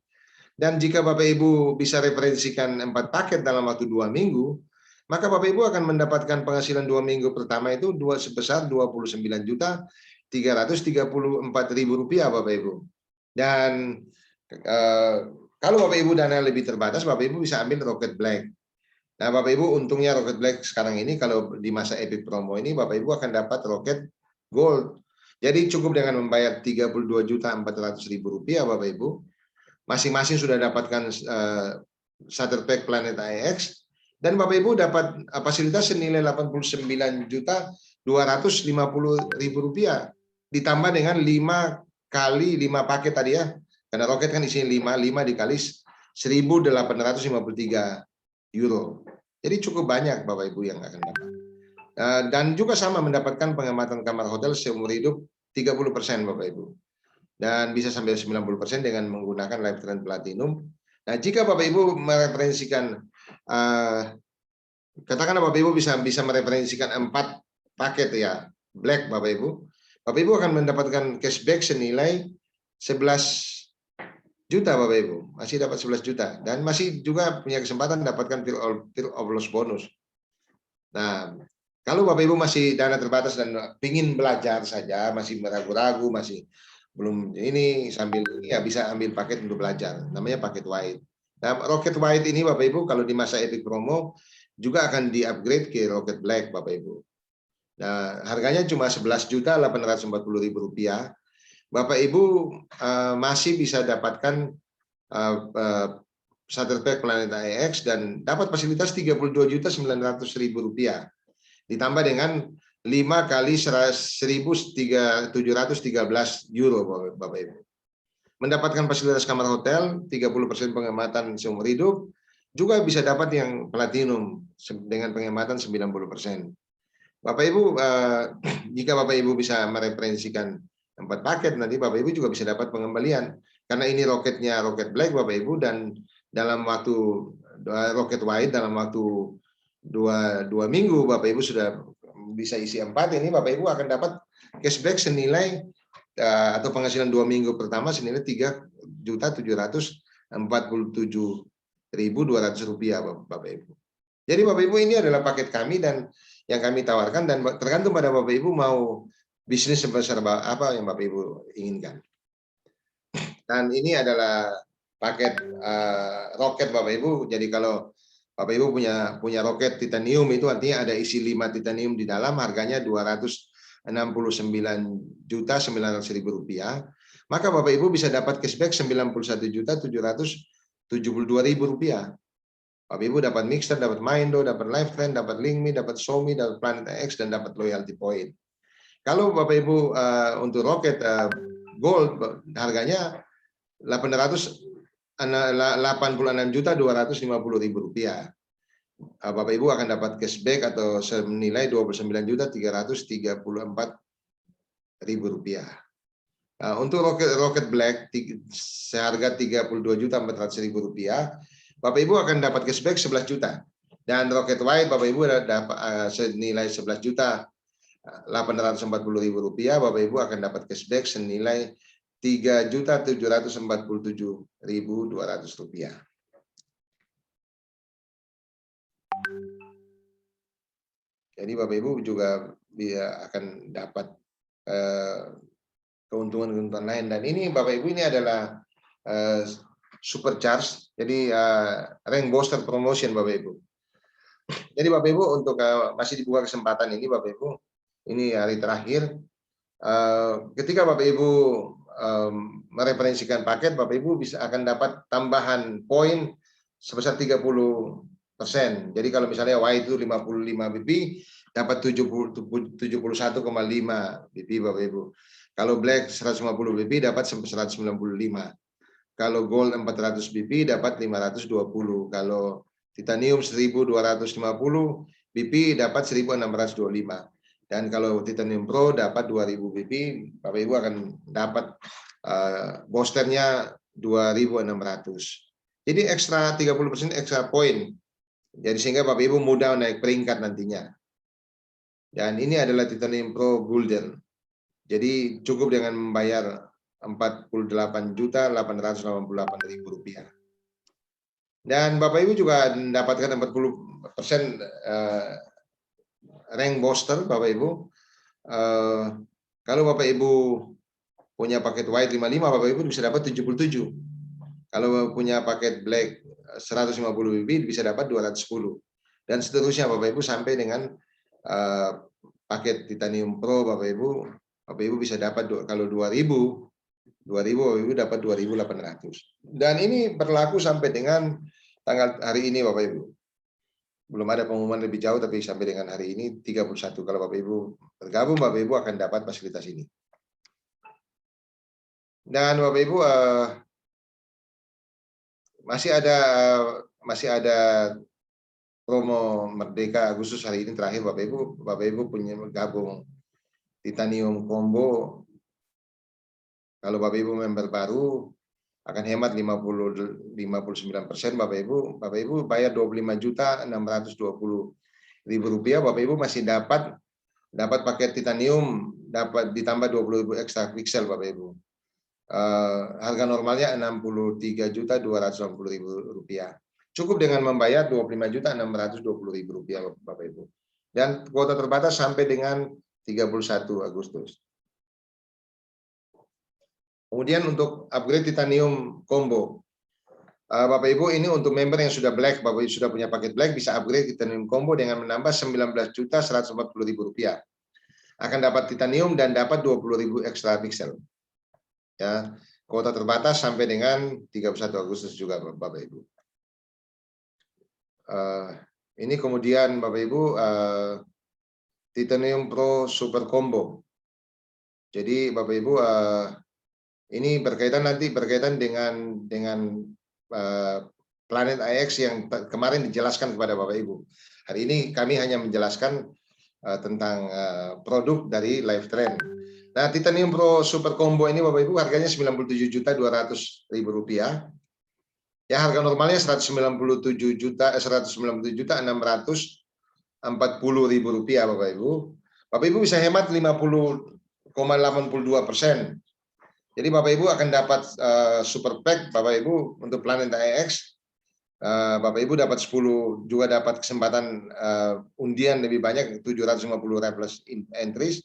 Dan jika Bapak Ibu bisa referensikan 4 paket dalam waktu 2 minggu, maka Bapak Ibu akan mendapatkan penghasilan 2 minggu pertama itu sebesar Rp29.334.000 Bapak Ibu. Dan kalau Bapak Ibu dana lebih terbatas, Bapak Ibu bisa ambil Rocket Black. Nah, Bapak Ibu untungnya Rocket Black sekarang ini kalau di masa Epic Promo ini Bapak Ibu akan dapat Rocket Gold. Jadi cukup dengan membayar Rp32.400.000 Bapak Ibu. Masing-masing sudah dapatkan starter pack Planet IX dan Bapak Ibu dapat fasilitas senilai Rp89.250.000 ditambah dengan 5 kali 5 paket tadi ya. Karena roket kan isinya 5 dikali €1.853. Jadi cukup banyak Bapak Ibu yang akan dapat. Dan juga sama mendapatkan penghematan kamar hotel seumur hidup 30% Bapak Ibu. Dan bisa sampai 90% dengan menggunakan Lifetime Platinum. Nah, jika Bapak Ibu mereferensikan Katakanlah Bapak Ibu bisa mereferensikan 4 paket ya, Black Bapak Ibu. Bapak Ibu akan mendapatkan cashback senilai 11 juta Bapak Ibu, masih dapat 11 juta dan masih juga punya kesempatan dapatkan fear of loss bonus. Nah, kalau Bapak Ibu masih dana terbatas dan ingin belajar saja, masih ragu-ragu, masih belum ini sambil ya bisa ambil paket untuk belajar, namanya paket White. Nah, Rocket White ini Bapak Ibu kalau di masa Epic Promo juga akan di-upgrade ke Rocket Black Bapak Ibu. Nah, harganya cuma Rp11.840.000. Bapak Ibu masih bisa dapatkan starter pack Planet AX dan dapat fasilitas Rp32.900.000 ditambah dengan 5 kali 1.713 euro Bapak Ibu. Mendapatkan fasilitas kamar hotel, 30% penghematan seumur hidup, juga bisa dapat yang platinum dengan penghematan 90%. Bapak Ibu, jika Bapak Ibu bisa mereferensikan 4 paket, nanti Bapak Ibu juga bisa dapat pengembalian. Karena ini roketnya Rocket Black Bapak Ibu, dan dalam waktu Rocket White dalam waktu dua minggu Bapak Ibu sudah bisa isi 4, ini Bapak Ibu akan dapat cashback senilai atau penghasilan 2 minggu pertama senilai Rp3.747.200 Bapak Ibu. Jadi Bapak Ibu ini adalah paket kami dan yang kami tawarkan dan tergantung pada Bapak Ibu mau bisnis sebesar apa yang Bapak Ibu inginkan. Dan ini adalah paket roket Bapak Ibu. Jadi kalau Bapak Ibu punya roket titanium itu artinya ada isi 5 titanium di dalam, harganya Rp269.900.000. Maka Bapak Ibu bisa dapat cashback Rp91.772.000. Bapak Ibu dapat Mixer, dapat Mindo, dapat Lifetime, dapat LinkMe, dapat Xiaomi, dapat Planet X, dan dapat loyalty point. Kalau Bapak Ibu untuk roket Gold harganya Rp86.250.000. Bapak Ibu akan dapat cashback atau senilai Rp29.334.000. Untuk Rocket Black seharga Rp32.400.000, Bapak Ibu akan dapat cashback 11 juta. Dan Rocket White Bapak Ibu dapat senilai Rp11.840.000, Bapak Ibu akan dapat cashback senilai Rp3.747.200. Jadi Bapak Ibu juga akan dapat keuntungan-keuntungan lain. Dan ini Bapak Ibu ini adalah supercharge, jadi rank booster promotion Bapak Ibu. Jadi Bapak Ibu untuk masih dibuka kesempatan ini Bapak Ibu, ini hari terakhir. Ketika Bapak Ibu mereferensikan paket, Bapak Ibu akan dapat tambahan poin sebesar 30%. Jadi kalau misalnya Y itu 55 BP, dapat 71,5 BP Bapak Ibu. Kalau Black 150 BP dapat 195. Kalau Gold 400 BP dapat 520. Kalau Titanium 1250 BP dapat 1625. Dan kalau Titanium Pro dapat 2000 BP, Bapak Ibu akan dapat boosternya 2600. Jadi ekstra 30% ekstra poin. Jadi sehingga Bapak Ibu mudah naik peringkat nantinya. Dan ini adalah Titanium Pro Golden. Jadi cukup dengan membayar Rp48.888.000. Dan Bapak Ibu juga mendapatkan 40% rank booster Bapak Ibu. Kalau Bapak Ibu punya paket White 55, Bapak Ibu bisa dapat 77. Kalau punya paket Black 150 BB bisa dapat 210. Dan seterusnya Bapak Ibu sampai dengan paket Titanium Pro Bapak Ibu bisa dapat kalau 2000 Bapak Ibu dapat 2.800. Dan ini berlaku sampai dengan tanggal hari ini Bapak Ibu. Belum ada pengumuman lebih jauh, tapi sampai dengan hari ini 31. Kalau Bapak Ibu bergabung, Bapak Ibu akan dapat fasilitas ini. Dan Bapak Ibu masih ada promo Merdeka Agustus hari ini terakhir Bapak Ibu punya gabung Titanium Combo. Kalau Bapak Ibu member baru akan hemat 59% Bapak Ibu bayar 25.620.000 rupiah, Bapak Ibu masih dapat paket titanium, dapat ditambah 20.000 ekstra piksel Bapak Ibu. Harga normalnya 63.280.000 rupiah. Cukup dengan membayar 25.620.000 rupiah Bapak Ibu. Dan kuota terbatas sampai dengan 31 Agustus. Kemudian untuk upgrade titanium combo, Bapak Ibu ini untuk member yang sudah black, Bapak Ibu sudah punya paket black bisa upgrade titanium combo dengan menambah 19.140.000 rupiah. Akan dapat titanium dan dapat 20.000 ekstra piksel. Ya, kuota terbatas sampai dengan 31 Agustus juga Bapak Ibu. Ini kemudian Bapak Ibu titanium pro super combo. Jadi Bapak Ibu ini berkaitan dengan Planet IX yang kemarin dijelaskan kepada Bapak Ibu. Hari ini kami hanya menjelaskan tentang produk dari Lifetrend. Nah, Titanium Pro Super Combo ini Bapak Ibu harganya 97.200.000 rupiah. Ya, harga normalnya 197.640.000 rupiah Bapak Ibu. Bapak Ibu bisa hemat 50,82%. Jadi Bapak Ibu akan dapat super pack Bapak Ibu untuk Planet IX. Bapak Ibu dapat 10, juga dapat kesempatan undian lebih banyak 750 raffles entries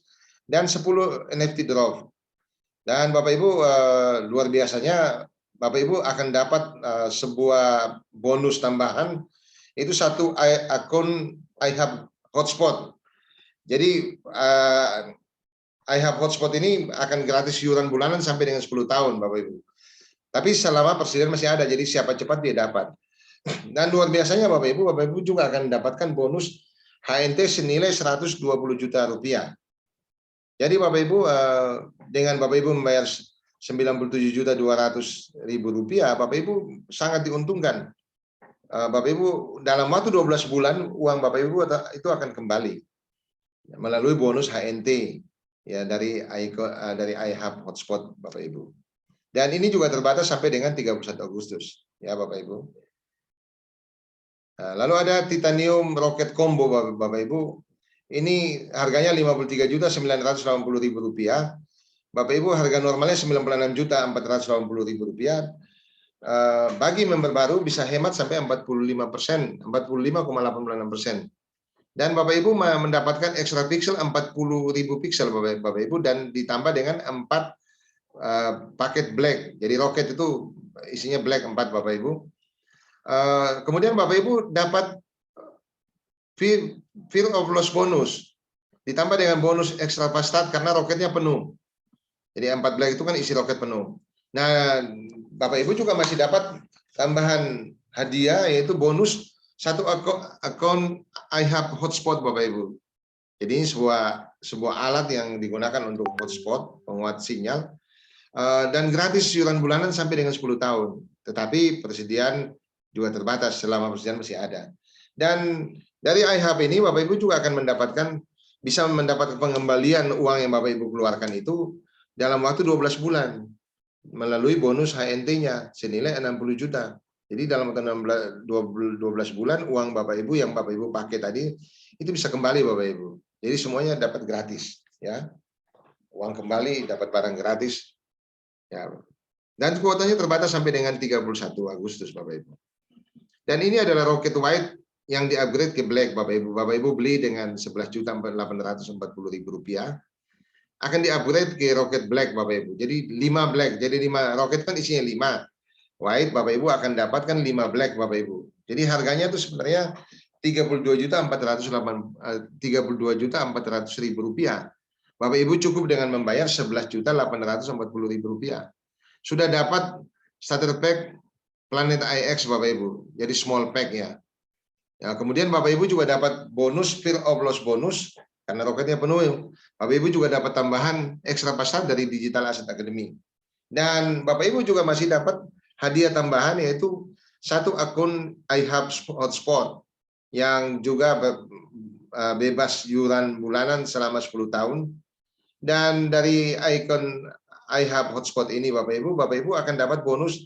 dan 10 NFT drop. Dan Bapak Ibu luar biasanya Bapak Ibu akan dapat sebuah bonus tambahan, itu satu akun iHub Hotspot. Jadi iHub Hotspot ini akan gratis iuran bulanan sampai dengan 10 tahun Bapak Ibu. Tapi selama persediaan masih ada, jadi siapa cepat dia dapat. Dan luar biasanya Bapak Ibu juga akan mendapatkan bonus HNT senilai 120 juta rupiah. Jadi Bapak Ibu dengan Bapak Ibu membayar 97.200.000 rupiah, Bapak Ibu sangat diuntungkan. Bapak Ibu dalam waktu 12 bulan uang Bapak Ibu itu akan kembali melalui bonus HNT ya dari iHub Hotspot Bapak Ibu. Dan ini juga terbatas sampai dengan 31 Agustus ya Bapak Ibu. Nah, lalu ada Titanium Rocket Combo Bapak Ibu. Ini harganya 53.980.000 rupiah. Bapak Ibu harga normalnya 96.480.000 rupiah. Bagi member baru bisa hemat sampai 45%, 45,86%. Dan Bapak Ibu mendapatkan ekstra pixel 40.000 pixel Bapak Ibu dan ditambah dengan 4 paket black. Jadi roket itu isinya black 4 Bapak Ibu. Kemudian Bapak Ibu dapat Fear of Loss bonus, ditambah dengan bonus ekstra fast start karena roketnya penuh. Jadi 4 black itu kan isi roket penuh. Nah, Bapak Ibu juga masih dapat tambahan hadiah yaitu bonus satu akun iHub Hotspot Bapak Ibu. Jadi sebuah alat yang digunakan untuk hotspot, penguat sinyal, dan gratis iuran bulanan sampai dengan 10 tahun. Tetapi persediaan juga terbatas, selama persediaan masih ada. Dan dari iHub ini Bapak Ibu juga akan bisa mendapatkan pengembalian uang yang Bapak Ibu keluarkan itu dalam waktu 12 bulan melalui bonus HNT-nya senilai 60 juta. Jadi dalam waktu 12 bulan uang Bapak Ibu yang Bapak Ibu pakai tadi itu bisa kembali Bapak Ibu. Jadi semuanya dapat gratis ya. Uang kembali, dapat barang gratis. Ya. Dan kuotanya terbatas sampai dengan 31 Agustus Bapak Ibu. Dan ini adalah Rocket White yang di-upgrade ke Black Bapak Ibu. Bapak Ibu beli dengan 11.840.000 rupiah. Akan di-upgrade ke Rocket Black Bapak Ibu. Jadi 5 Black. Jadi 5 Rocket kan isinya 5. White Bapak Ibu akan dapatkan 5 Black Bapak Ibu. Jadi harganya itu sebenarnya 32.400.000 rupiah. Bapak Ibu cukup dengan membayar 11.840.000 rupiah. Sudah dapat starter pack Planet IX Bapak Ibu. Jadi small pack ya. Ya, kemudian Bapak Ibu juga dapat bonus Fear of Loss bonus karena roketnya penuh. Bapak Ibu juga dapat tambahan ekstra pasar dari Digital Asset Academy. Dan Bapak Ibu juga masih dapat hadiah tambahan yaitu satu akun iHub Hotspot yang juga bebas iuran bulanan selama 10 tahun. Dan dari ikon iHub hotspot ini Bapak Ibu akan dapat bonus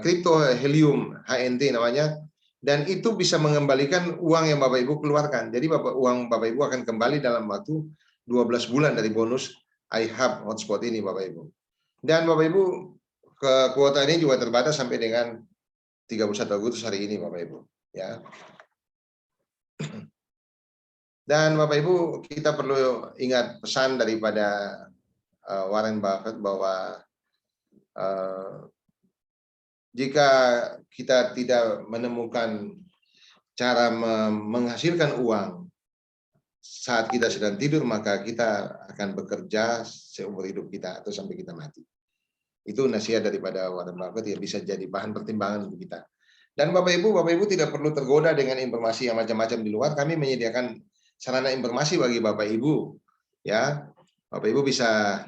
crypto helium HNT namanya, dan itu bisa mengembalikan uang yang Bapak Ibu keluarkan. Jadi uang Bapak Ibu akan kembali dalam waktu 12 bulan dari bonus iHub hotspot ini Bapak Ibu. Dan Bapak Ibu, kuota ini juga terbatas sampai dengan 31 Agustus hari ini Bapak Ibu, ya. Dan Bapak Ibu, kita perlu ingat pesan daripada Warren Buffett bahwa jika kita tidak menemukan cara menghasilkan uang saat kita sedang tidur, maka kita akan bekerja seumur hidup kita atau sampai kita mati. Itu nasihat daripada Warren Buffett yang bisa jadi bahan pertimbangan untuk kita. Dan Bapak Ibu tidak perlu tergoda dengan informasi yang macam-macam di luar. Kami menyediakan sarana informasi bagi Bapak Ibu, ya. Bapak Ibu bisa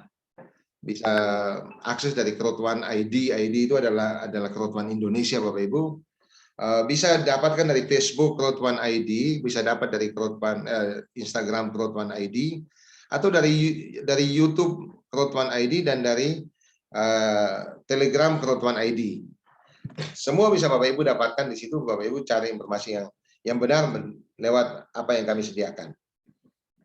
akses dari Crowd1 ID. ID itu adalah Crowd1 Indonesia Bapak Ibu. Bisa dapatkan dari Facebook Crowd1 ID, bisa dapat dari Instagram Crowd1 ID, atau dari YouTube Crowd1 ID, dan dari Telegram Crowd1 ID. Semua bisa Bapak Ibu dapatkan di situ. Bapak Ibu cari informasi yang benar lewat apa yang kami sediakan.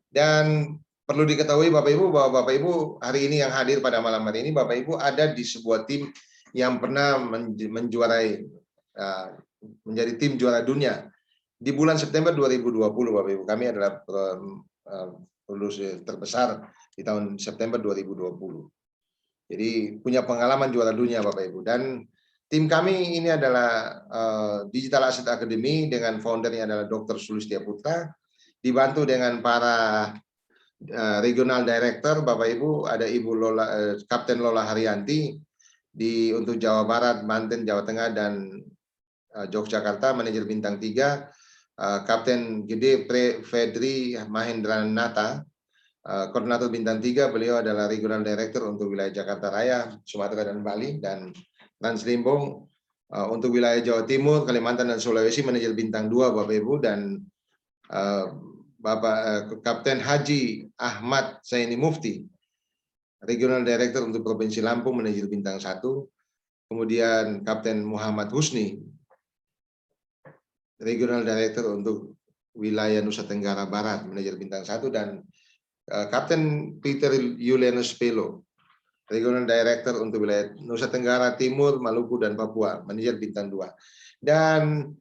Dan perlu diketahui Bapak Ibu bahwa Bapak Ibu hari ini yang hadir pada malam hari ini, Bapak Ibu ada di sebuah tim yang pernah menjuarai, menjadi tim juara dunia di bulan September 2020 Bapak Ibu. Kami adalah produser terbesar di tahun September 2020. Jadi punya pengalaman juara dunia Bapak Ibu. Dan tim kami ini adalah Digital Asset Academy dengan foundernya adalah Dr. Sulistya Putra, dibantu dengan para regional director Bapak Ibu, ada Ibu Kapten Lola Haryanti untuk Jawa Barat, Banten, Jawa Tengah, dan Yogyakarta, manajer bintang 3, Kapten Gede Fedri Mahendranata, koordinator bintang 3, beliau adalah regional director untuk wilayah Jakarta Raya, Sumatera dan Bali, dan Trans Limbong untuk wilayah Jawa Timur, Kalimantan dan Sulawesi, manajer bintang 2 Bapak Ibu, dan Bapak Kapten Haji Ahmad Zaini Mufti, regional director untuk Provinsi Lampung, manajer bintang 1, kemudian Kapten Muhammad Husni, regional director untuk wilayah Nusa Tenggara Barat, manajer bintang 1, dan Kapten Peter Julianus Pelo, regional director untuk wilayah Nusa Tenggara Timur, Maluku, dan Papua, manajer bintang 2. Dan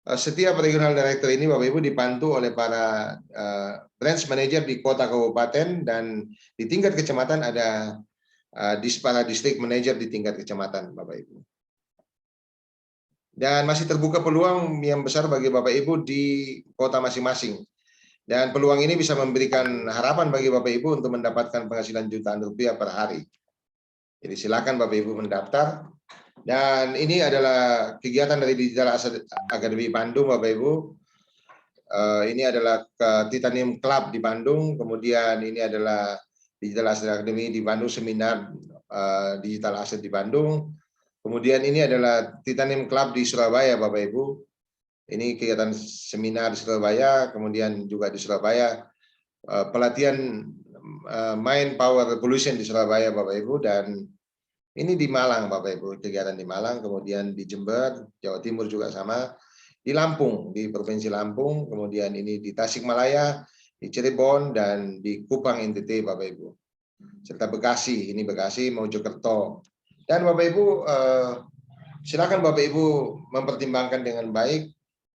setiap regional director ini Bapak Ibu dibantu oleh para branch manager di kota kabupaten, dan di tingkat kecamatan ada para district manager di tingkat kecamatan Bapak Ibu. Dan masih terbuka peluang yang besar bagi Bapak Ibu di kota masing-masing. Dan peluang ini bisa memberikan harapan bagi Bapak Ibu untuk mendapatkan penghasilan jutaan rupiah per hari. Jadi silakan Bapak Ibu mendaftar. Dan ini adalah kegiatan dari Digital Asset Academy Bandung Bapak Ibu. Ini adalah Titanium Club di Bandung. Kemudian ini adalah Digital Asset Academy di Bandung, seminar Digital Asset di Bandung. Kemudian ini adalah Titanium Club di Surabaya Bapak Ibu. Ini kegiatan seminar di Surabaya, kemudian juga di Surabaya pelatihan Mind Power Revolution di Surabaya Bapak Ibu, dan ini di Malang Bapak Ibu, kegiatan di Malang, kemudian di Jember, Jawa Timur juga sama, di Lampung, di Provinsi Lampung, kemudian ini di Tasikmalaya, di Cirebon, dan di Kupang NTT Bapak Ibu, serta Bekasi, ini Bekasi, Mojokerto. Dan Bapak Ibu, silakan Bapak Ibu mempertimbangkan dengan baik,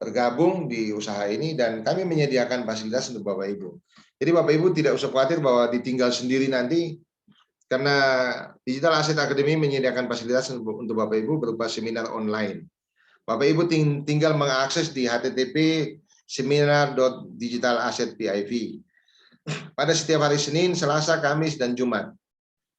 bergabung di usaha ini, dan kami menyediakan fasilitas untuk Bapak Ibu. Jadi Bapak Ibu tidak usah khawatir bahwa ditinggal sendiri nanti, karena Digital Asset Academy menyediakan fasilitas untuk Bapak Ibu berupa seminar online. Bapak Ibu tinggal mengakses di http://seminar.digitalassetpiv. Pada setiap hari Senin, Selasa, Kamis, dan Jumat.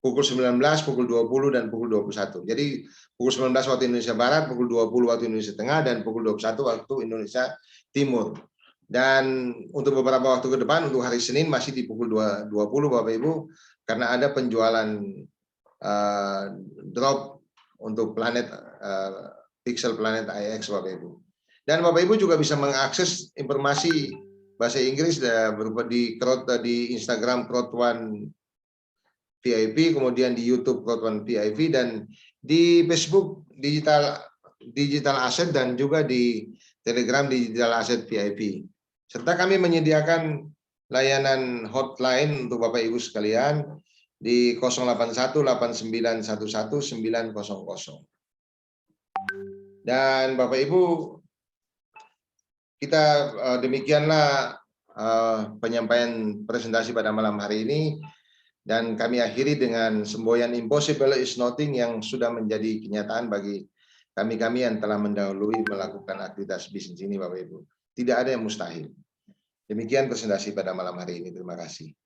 Pukul 19, pukul 20, dan pukul 21. Jadi pukul 19 waktu Indonesia Barat, pukul 20 waktu Indonesia Tengah, dan pukul 21 waktu Indonesia Timur. Dan untuk beberapa waktu ke depan, untuk hari Senin masih di pukul 20 Bapak Ibu, karena ada penjualan drop untuk planet Pixel Planet IX Bapak Ibu. Dan Bapak Ibu juga bisa mengakses informasi bahasa Inggris berupa di Instagram Crowd1 VIP, kemudian di YouTube Crowdfund VIP, dan di Facebook Digital Asset, dan juga di Telegram Digital Asset VIP. Serta kami menyediakan layanan hotline untuk Bapak Ibu sekalian di 081 8911 900. Dan Bapak Ibu, kita demikianlah penyampaian presentasi pada malam hari ini, dan kami akhiri dengan semboyan impossible is nothing yang sudah menjadi kenyataan bagi kami yang telah mendahului melakukan aktivitas bisnis ini, Bapak Ibu. Tidak ada yang mustahil. Demikian presentasi pada malam hari ini. Terima kasih.